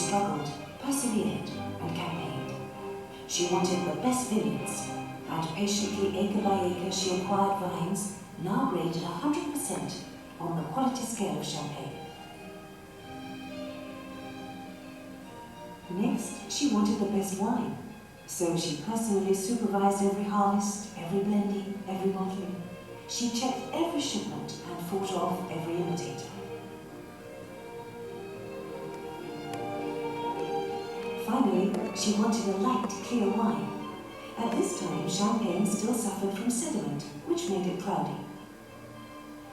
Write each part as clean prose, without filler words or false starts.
struggled, persevered, and campaigned. She wanted the best vineyards, and patiently, acre by acre, she acquired vines now graded 100% on the quality scale of Champagne. Next, she wanted the best wine, so she personally supervised every harvest, every blending, every bottling. She checked every shipment and fought off every imitator. Finally, she wanted a light, clear wine. At this time, Champagne still suffered from sediment, which made it cloudy.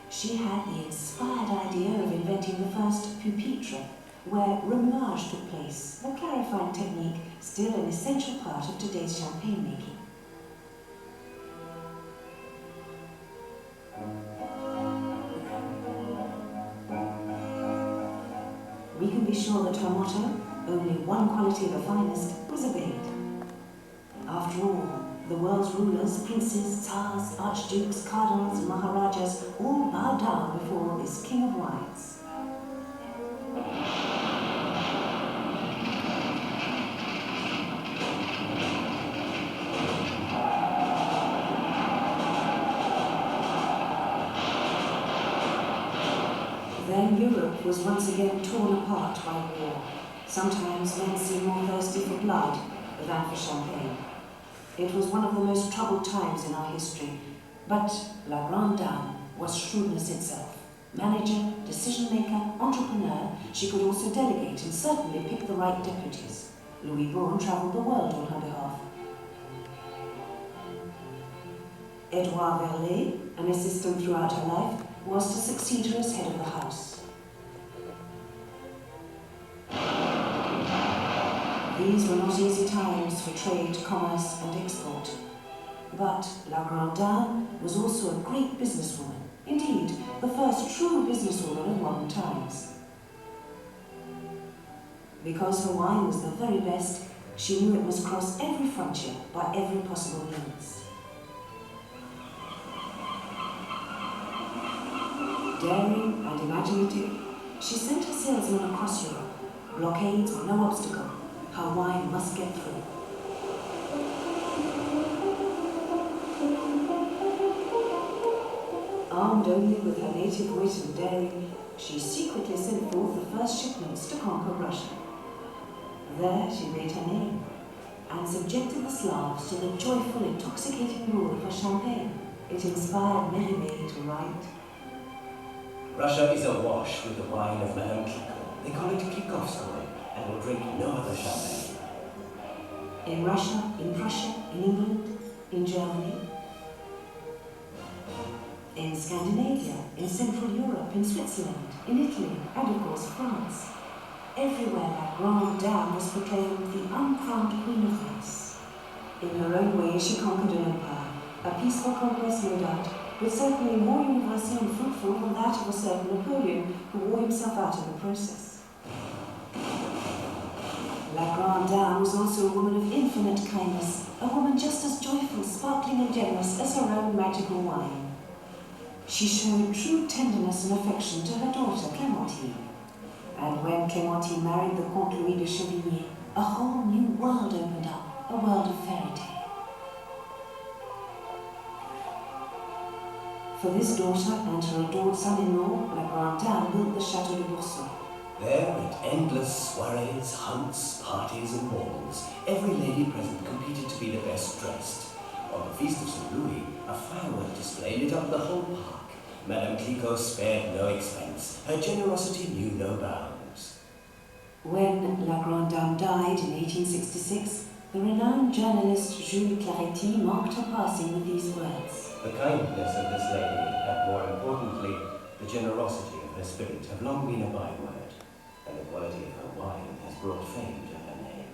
She had the inspired idea of inventing the first pupitre, where remuage took place, a clarifying technique still an essential part of today's champagne making. We can be sure that her motto, only one quality the finest, was obeyed. After all, the world's rulers, princes, tsars, archdukes, cardinals, and maharajas all bowed down before this king of wines. Then Europe was once again torn apart by war. Sometimes men seemed more thirsty for blood than for champagne. It was one of the most troubled times in our history, but La Grande Dame was shrewdness itself. Manager, decision-maker, entrepreneur, she could also delegate and certainly pick the right deputies. Louis Bourne travelled the world on her behalf. Edouard Verlet, an assistant throughout her life, was to succeed her as head of the house. These were not easy times for trade, commerce, and export. But La Grande Dame was also a great businesswoman, indeed, the first true businesswoman of modern times. Because her wine was the very best, she knew it must cross every frontier by every possible means. Daring and imaginative, she sent her salesmen across Europe. Blockades were no obstacle. Her wine must get through. Armed only with her native wit and daring, she secretly sent forth the first shipments to conquer Russia. There she made her name and subjected the Slavs to the joyful, intoxicating rule of her champagne. It inspired Mérimée to write, Russia is awash with the wine of Madame Clicquot. They call it Clicquot's wine, and will drink no other champagne. In Russia, in Prussia, in England, in Germany, in Scandinavia, in Central Europe, in Switzerland, in Italy, and of course France. Everywhere La Grande Dame was proclaimed the uncrowned Queen of France. In her own way, she conquered an empire, a peaceful conquest, no doubt, but certainly more universal and fruitful than that of a certain Napoleon, who wore himself out in the process. La Grande Dame was also a woman of infinite kindness, a woman just as joyful, sparkling and generous as her own magical wine. She showed true tenderness and affection to her daughter, Clémentine. And when Clémentine married the Comte Louis de Chavigny, a whole new world opened up, a world of fairy tale. For this daughter and her adored son-in-law, La Grande Dame built the Château de Bourson. There, at endless soirees, hunts, parties, and balls, every lady present competed to be the best dressed. On the Feast of St. Louis, a firework display lit up the whole park. Madame Clicquot spared no expense. Her generosity knew no bounds. When La Grande Dame died in 1866, the renowned journalist Jules Claretie marked her passing with these words. The kindness of this lady, and more importantly, the generosity of her spirit, have long been a byword, and the quality of her wine has brought fame to her name.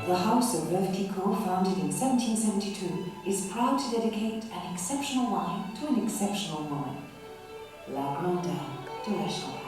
The House of Veuve Clicquot, founded in 1772, is proud to dedicate an exceptional wine to an exceptional woman. La Grande Dame de la Champagne.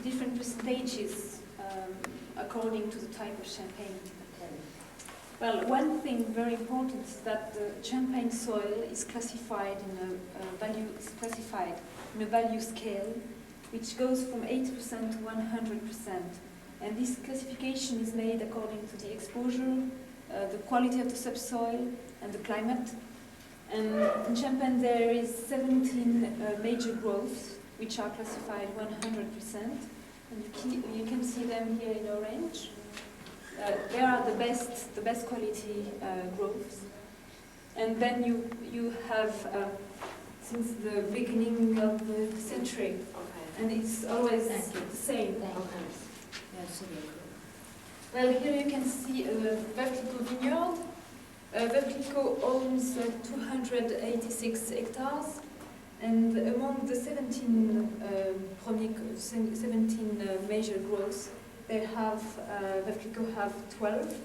Different stages according to the type of champagne. Well, one thing very important is that the champagne soil is classified in a value scale, which goes from 80% to 100%. And this classification is made according to the exposure, the quality of the subsoil, and the climate. And in Champagne there is 17 major growths, which are classified 100%. And you can see them here in orange. They are the best quality growths. And then you have, since the beginning of the century, and it's always the same. Well, here you can see Verclico vineyard. Verclico owns 286 hectares. And among the 17 major growths, Verclico have 12.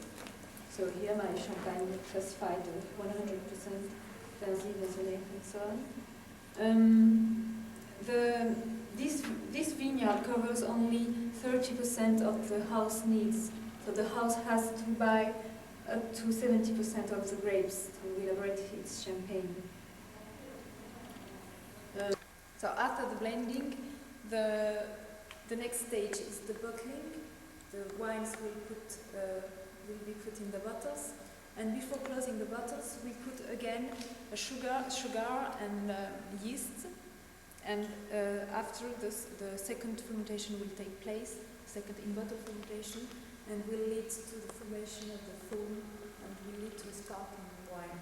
So here my champagne classified 100% Verzy, Vézelay, and so on. This vineyard covers only 30% of the house needs. So the house has to buy up to 70% of the grapes to elaborate its champagne. So after the blending, the next stage is the bottling. The wines will be put in the bottles, and before closing the bottles, we put again a sugar and yeast. And after the second fermentation will take place, second in-bottle fermentation, and will lead to the formation of the foam, and will lead to a sparkling wine.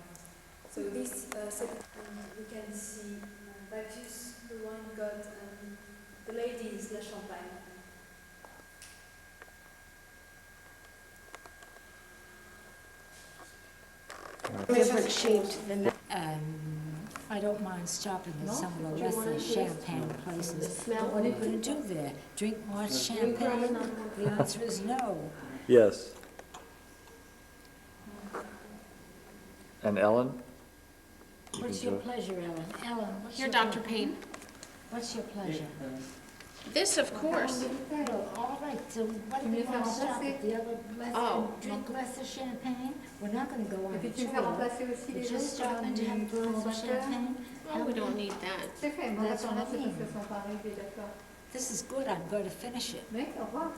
So this second, we can see Bacchus, the wine god, and the lady is La Champagne. Different shaped than that. I don't mind stopping at some of the lesser champagne places. But what are you going to do there? Drink more champagne? The answer is no. Yes. And Ellen? What's your pleasure, Ellen? Ellen, what's Here, your Dr. pleasure? Payne. What's your pleasure? This, of course. All right, so what are we going to stop at the other lesser, Oh. drink lesser champagne? We're not going to go on Et a puis tu me fais tour. remplacer aussi We're les just autres stopping to have a glass of champagne. Oh, we don't need that. C'est fait, bon, That's d'accord, what I c'est mean. parce qu'elles sont pas arrivées, d'accord. This is good, I'm going to finish it. Mec, au revoir.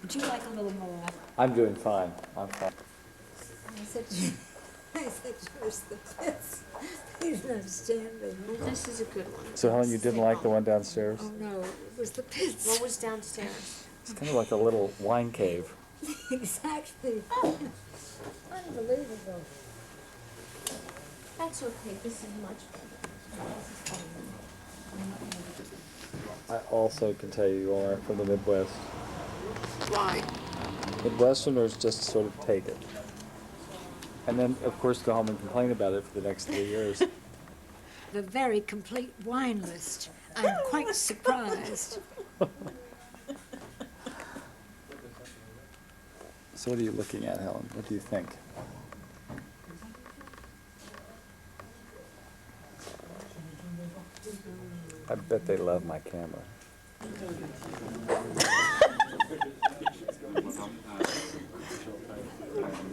Would you like a little more? I'm doing fine. I'm fine. I said, where's the pits? You don't understand me. This is a good one. So Helen, you didn't like the one downstairs? Oh, no, it was the pits. What was downstairs? It's kind of like a little wine cave. Exactly. Unbelievable. That's okay. This is much better. I also can tell you all aren't from the Midwest. Why? Midwesterners just sort of take it. And then, of course, go home and complain about it for the next 3 years. The very complete wine list. I'm quite surprised. So what are you looking at, Helen? What do you think? I bet they love my camera.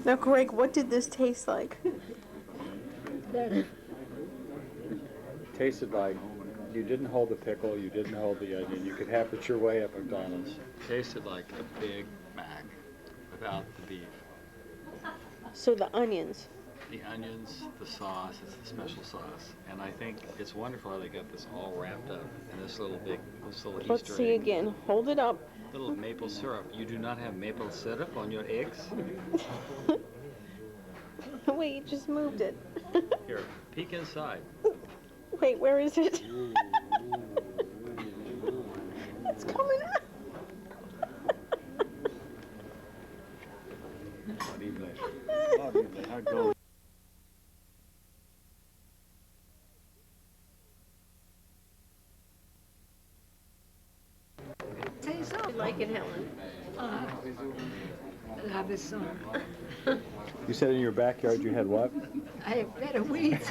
Now, Greg, what did this taste like? Tasted like you didn't hold the pickle, you didn't hold the onion. You could have it your way at McDonald's. Tasted like a Big Mac without the beef. So the onions. The onions, the sauce, it's a special sauce. And I think it's wonderful how they got this all wrapped up in this little Let's Easter see egg. again. Hold it up. Little maple syrup. You do not have maple syrup on your eggs? Wait, you just moved it. Here, peek inside. Wait, where is it? It's coming out. Go. Taste You like it, Helen? have this song. You said in your backyard you had what? I have better weeds.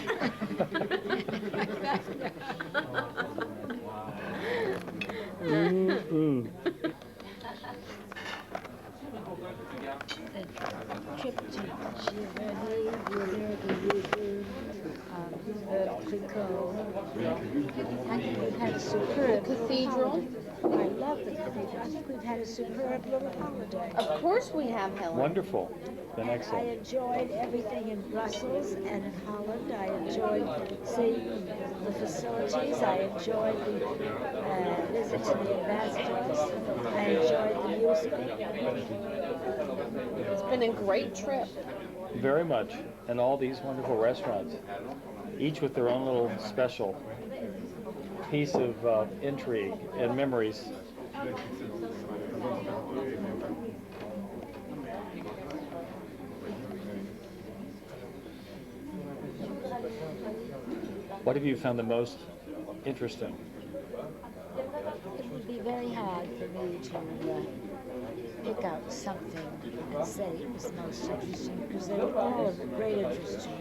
Trip to Giverny, Clicquot. I think we've had a superb Cathedral? I love the cathedral. I think we've had a superb little holiday. Of course we have, Helen. Wonderful. Been I excellent. enjoyed everything in Brussels and in Holland. I enjoyed seeing the facilities. I enjoyed the visit to the ambassadors. I enjoyed the musical. It's been a great trip. Very much. And all these wonderful restaurants, each with their own little special piece of intrigue and memories. What have you found the most interesting? It would be very hard for me to pick out something and say it was the most interesting because they were all of great interest to me.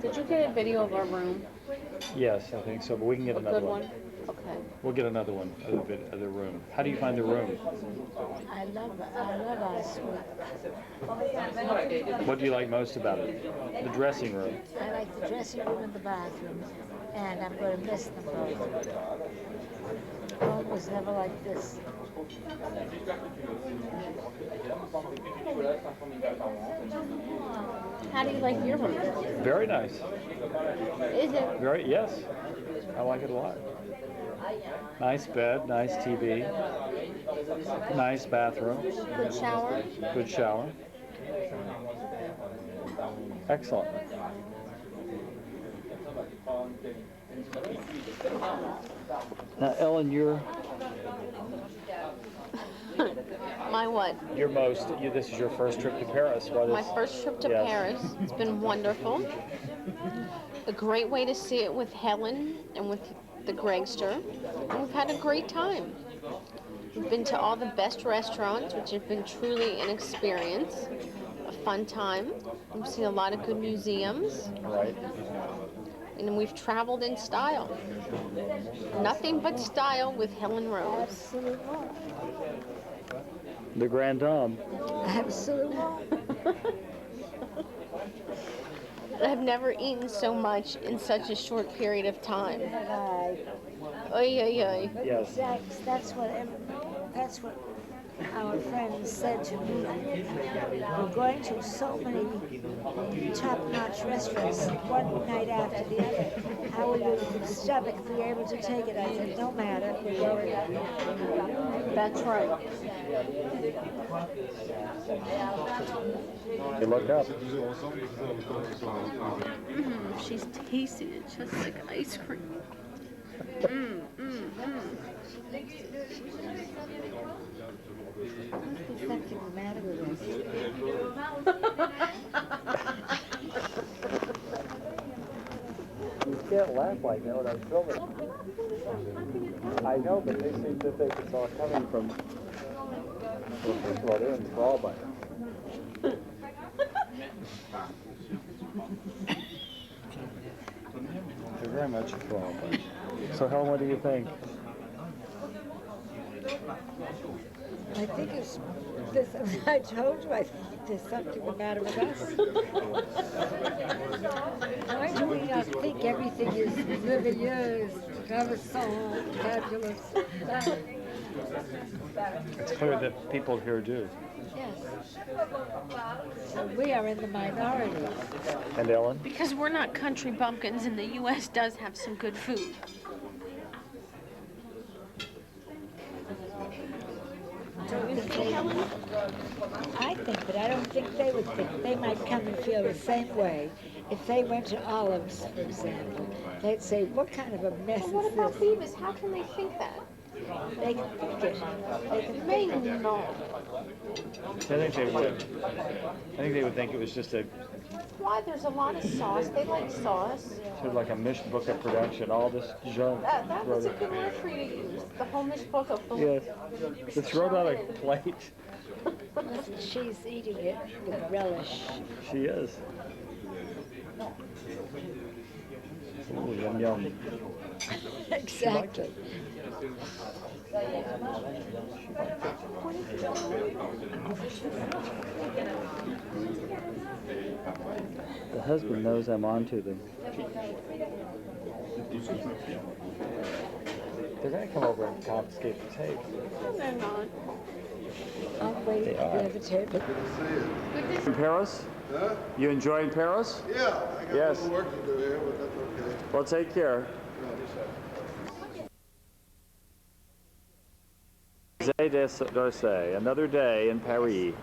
Did you get a video of our room? Yes, I think so, but we can get A another good one. one? Okay. We'll get another one of the room. How do you find the room? I love our suite. What do you like most about it? The dressing room. I like the dressing room and the bathroom, and I'm going to miss them both. Home was never like this. How do you like your room? Very nice. Is it? Yes. I like it a lot. Nice bed, nice TV, nice bathroom, Good shower? good shower. Excellent. Now, Ellen, you're My what? this is your first trip to Paris. What is, My first trip to yes. Paris. It's been wonderful. A great way to see it with Helen and with the Gregster. And we've had a great time. We've been to all the best restaurants, which have been truly an experience, a fun time. We've seen a lot of good museums. Right. And we've traveled in style. Nothing but style with Helen Rose. Absolutely. The Grand Dame. Absolutely. I've never eaten so much in such a short period of time. Right. Oy, oy, oy. Yes. That's what our friends said to me. We're going to so many top-notch restaurants one night after the other. How will your stomach be able to take it? I said, no matter, we're going. That's right. You look up. She's tasting it just like ice cream. What's the matter with us? You can't laugh like that when I'm filming. I know, but they seem to think it's all coming from. Well, first of all, they're enthralled by it. They're very much enthralled by it. So, Helen, what do you think? I think it's this. I told you, I think there's something the matter with us. Why do we not think everything is merveilleuse, ravissant, fabulous? It's clear that people here do. Yes. So we are in the minority. And Ellen? Because we're not country bumpkins and the U.S. does have some good food. Don't you think, Helen? I think, but I don't think they would think. They might come and feel the same way. If they went to Olives, for example, they'd say, what kind of a mess Well, what is about this? Beavis? How can they think that? They can cook it. They can May not. I think they would. I think they would think it was just a Why? There's a lot of sauce. They like sauce. sort of like a missed book of production. All this junk. That was a good word for you to use. The Homish book of Yes. It's thrown on a plate. She's eating it with relish. She is. Ooh, yum yum. Exactly. The husband knows I'm onto them. They're going to come over and confiscate the tape. No, they're not. I'll wait They at are. the other table. In Paris? Huh? You enjoying Paris? Yeah, I got Yes. a little work to do here, but that's okay. Well, take care. Musée d'Orsay, another day in Paris.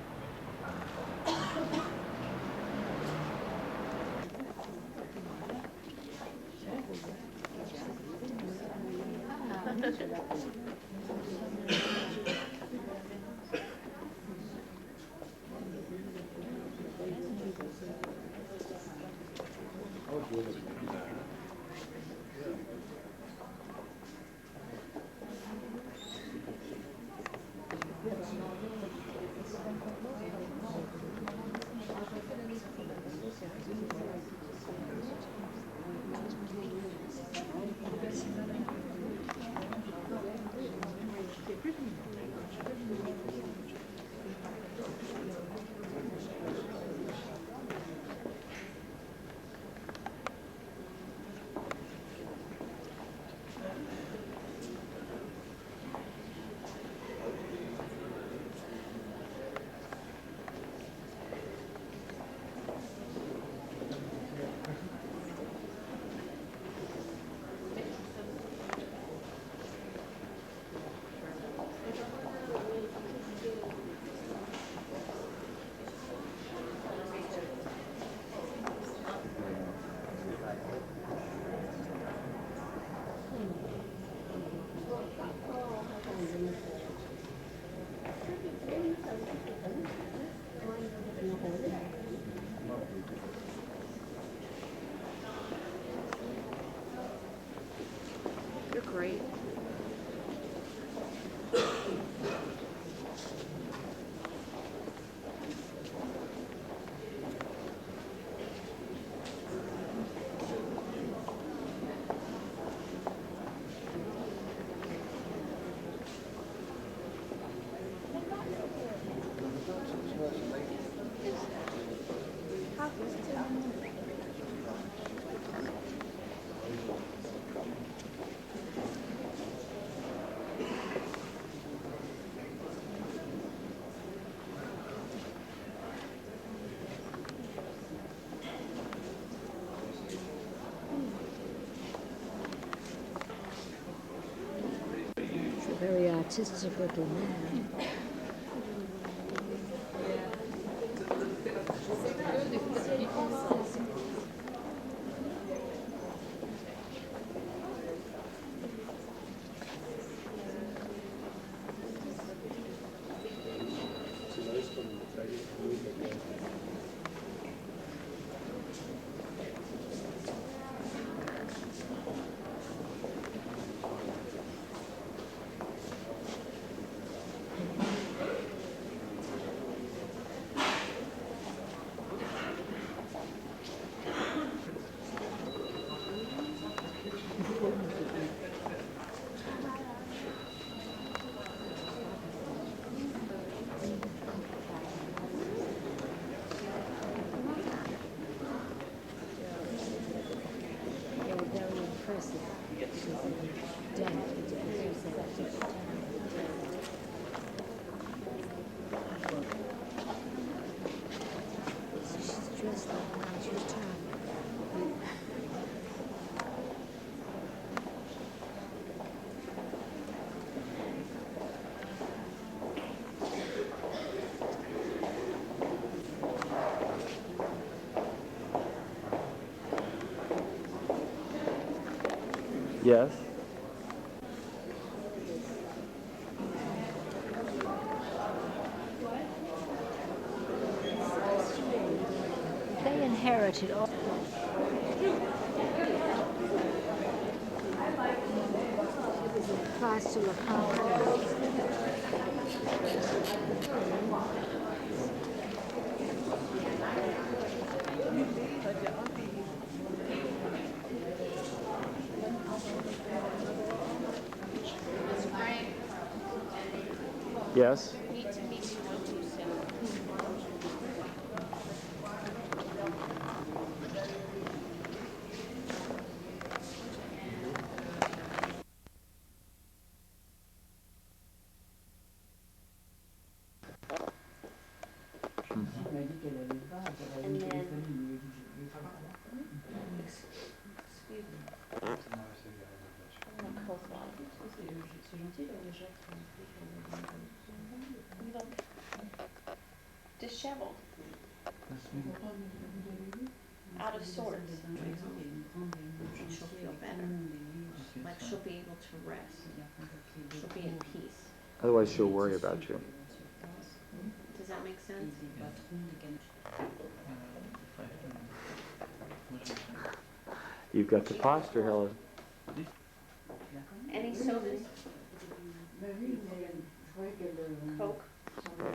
You're great. It's a very artistic little man. They were very impressive. Definitely impressive. She's dressed like now, she's trying. Yes. inherited all. Tries to look confident. Yes? Need to meet you one too soon. And then, excuse me. You look disheveled. Out of sorts. She'll feel better. Like she'll be able to rest. She'll be at peace. Otherwise she'll worry about you. Does that make sense? You've got the posture, Helen. Any sodas? Coke?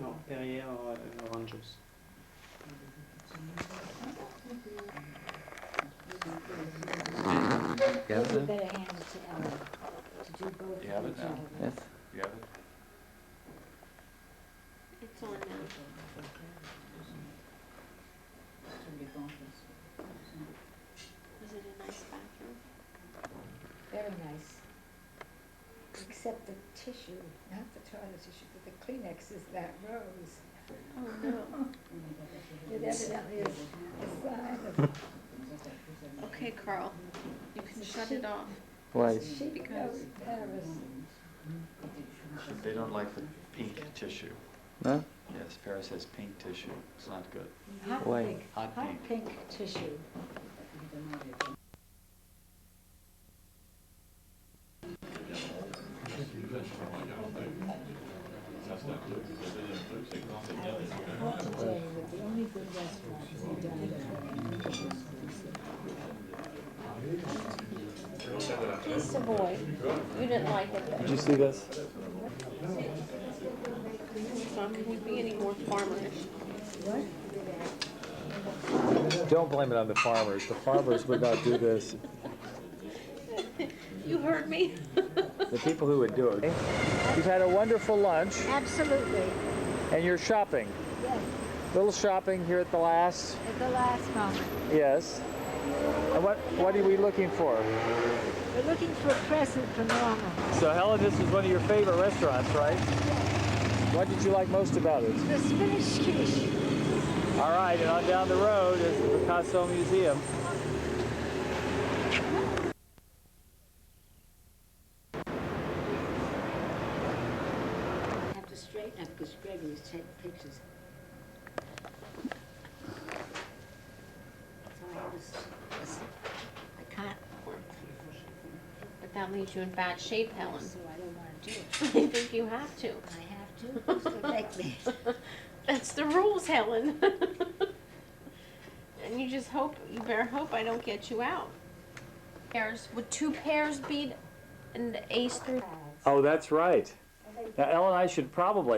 No, Perrier or orange juice. You have You it now? better hand it to Ellen to do both. You have it of now? them. Yes. You have it? It's on now. Was it a nice bathroom? Very nice. Except the tissue, not the toilet tissue, but the Kleenex is that rose. Oh no. It evidently is a sign of Okay, Carl. You can shut it off. Why? chic of Paris. They don't like the pink tissue. No? Yes, Paris has pink tissue. It's not good. Hot Why? pink, Hot hot pink. pink tissue. I was taught today that the only good restaurant is a diner. Please, Savoy. You didn't like it. Did you see this? Can you be any more farmerish? Don't blame it on the farmers. The farmers would not do this. You heard me. The people who would do it. You've had a wonderful lunch, Absolutely, and you're shopping. yes, Little shopping here at the last. at the last moment. Yes. And what are we looking for? We're looking for a present for Norma. So Helen, this is one of your favorite restaurants, right? What did you like most about it? The spinach quiche. All right, and on down the road is the Picasso Museum. I have to straighten up because Gregory's taking pictures. So I can't work, But that leaves you in bad shape, Helen. so I don't want to do it. I think you have to. I have to, who's gonna make me? That's the rules, Helen. And you better hope I don't get you out. Would 2 pairs be an ace through? Oh, that's right. Now, Ellen,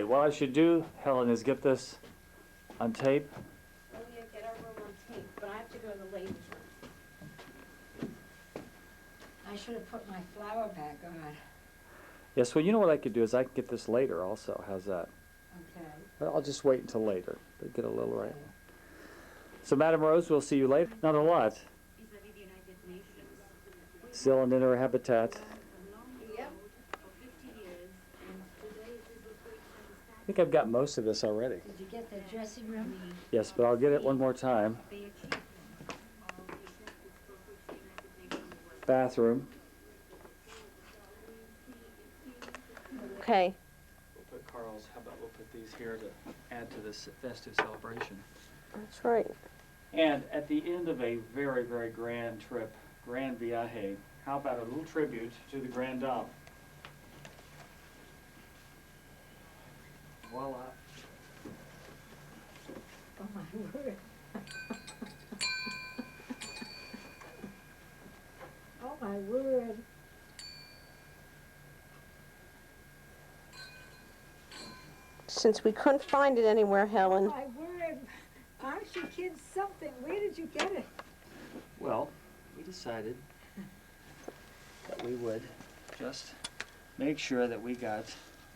what I should do, Helen, is get this on tape. Oh yeah, get our room on tape, but I have to go to the ladies' room. I should have put my flower back on. Yes, well, you know what I could do is I could get this later also. How's that? Okay. Well, I'll just wait until later. But get a little right. So, Madam Rose, we'll see you later. Not a lot. Still in her habitat. Yep. I think I've got most of this already. Did you get the dressing room? Yes, but I'll get it one more time. Bathroom. Okay. We'll put Carl's, how about we'll put these here to add to this festive celebration. That's right. And at the end of a very, very grand trip, grand viaje, how about a little tribute to the Grand Dame? Voila. Oh my word. Since we couldn't find it anywhere, Helen. My word, aren't you kids something? Where did you get it? Well, we decided that we would just make sure that we got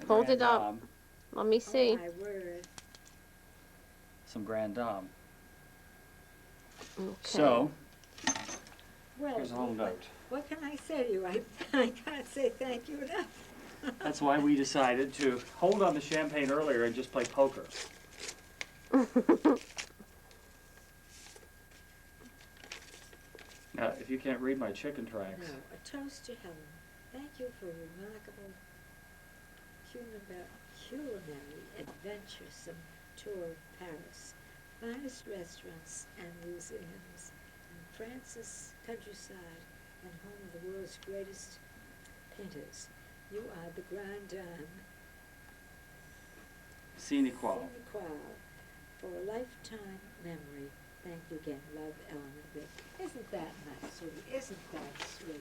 a Hold it Grand up. Dame, Let me see. Oh, my word. some Grand Dame. Okay. So, Well, here's a little note. what can I say to you? I can't say thank you enough. That's why we decided to hold on the champagne earlier and just play poker. Now, if you can't read my chicken tracks. No, a toast to Helen. Thank you for a remarkable culinary adventuresome tour of Paris. Finest restaurants and museums, and France's countryside, and home of the world's greatest painters. You are the Grande Dame, Sine qua. sine qua, for a lifetime memory. Thank you again. Love, Ellen and Vic. Isn't that nice, sweetie? Isn't that sweet?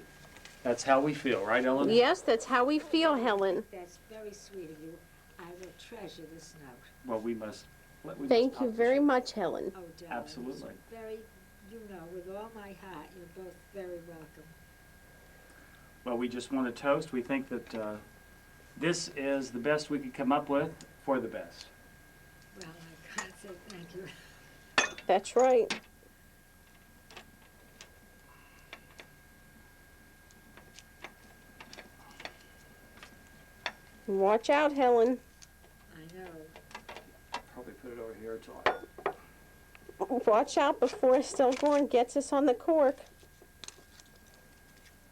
That's how we feel, right, Ellen? Yes, that's how we feel, Helen. That's very sweet of you. I will treasure this note. Well, we must. Thank you very much, Helen. Oh, darling. Absolutely. Very, you know, with all my heart, you're both very welcome. Well, we just want to toast. We think that this is the best we could come up with for the best. Well, I can't say thank you. That's right. Watch out, Helen. I know. Probably put it over here till I... Watch out before Stillborn gets us on the cork.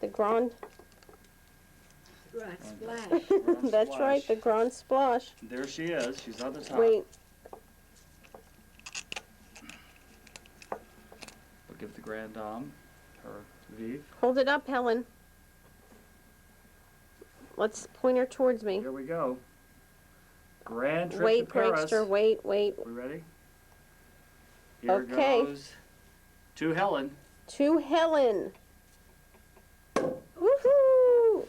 The Grand. Right, splash. That's right, the Grand Splash. There she is. She's on the top. Wait, We'll give the Grand Dame her Vive. hold it up, Helen. Let's point her towards me. Here we go. Grand trip Wait, to Paris. Gregster, wait. We ready? Here Okay. goes to Helen. To Helen. Woohoo!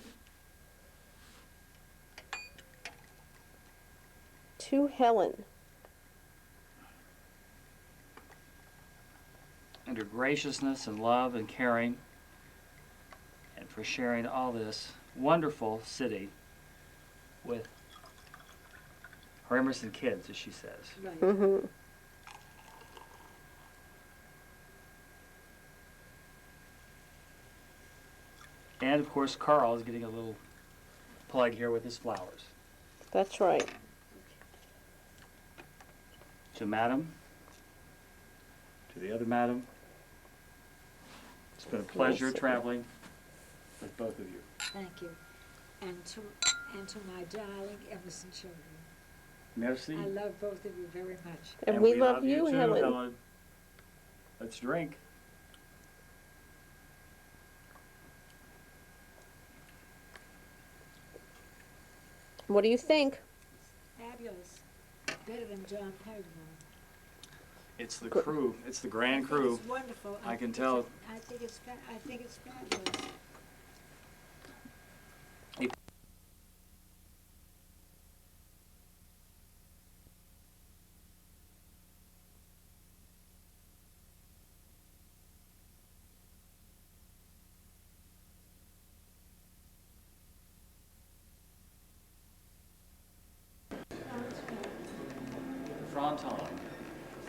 To Helen. And her graciousness and love and caring, and for sharing all this wonderful city with her Emerson kids, as she says. Right. Mm-hmm. And of course, Carl is getting a little plug here with his flowers. That's right. So, madam, to the other madam, it's been a pleasure traveling with both of you. Thank you. And to my darling Emerson children. Merci. I love both of you very much. And we love you, too, Helen. Let's drink. What do you think? Fabulous. Better than John Perignon. It's the crew. It's the grand crew. It's wonderful. I can tell. I think it's fabulous. Fronton.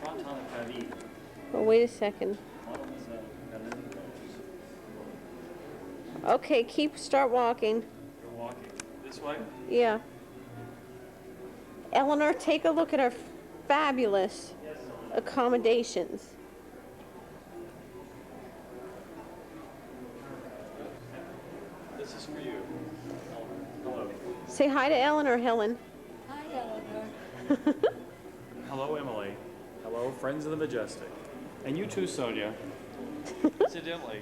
Fronton of Paris. Oh, wait a second. Mademoiselle Helen Rose. Okay, start walking. You're walking this way? Yeah. Eleanor, take a look at our fabulous accommodations. This is for you. Hello. Say hi to Eleanor, Helen. Hi, Eleanor. Hello, Emily. Hello, friends of the Majestic. And you too, Sonia. Incidentally,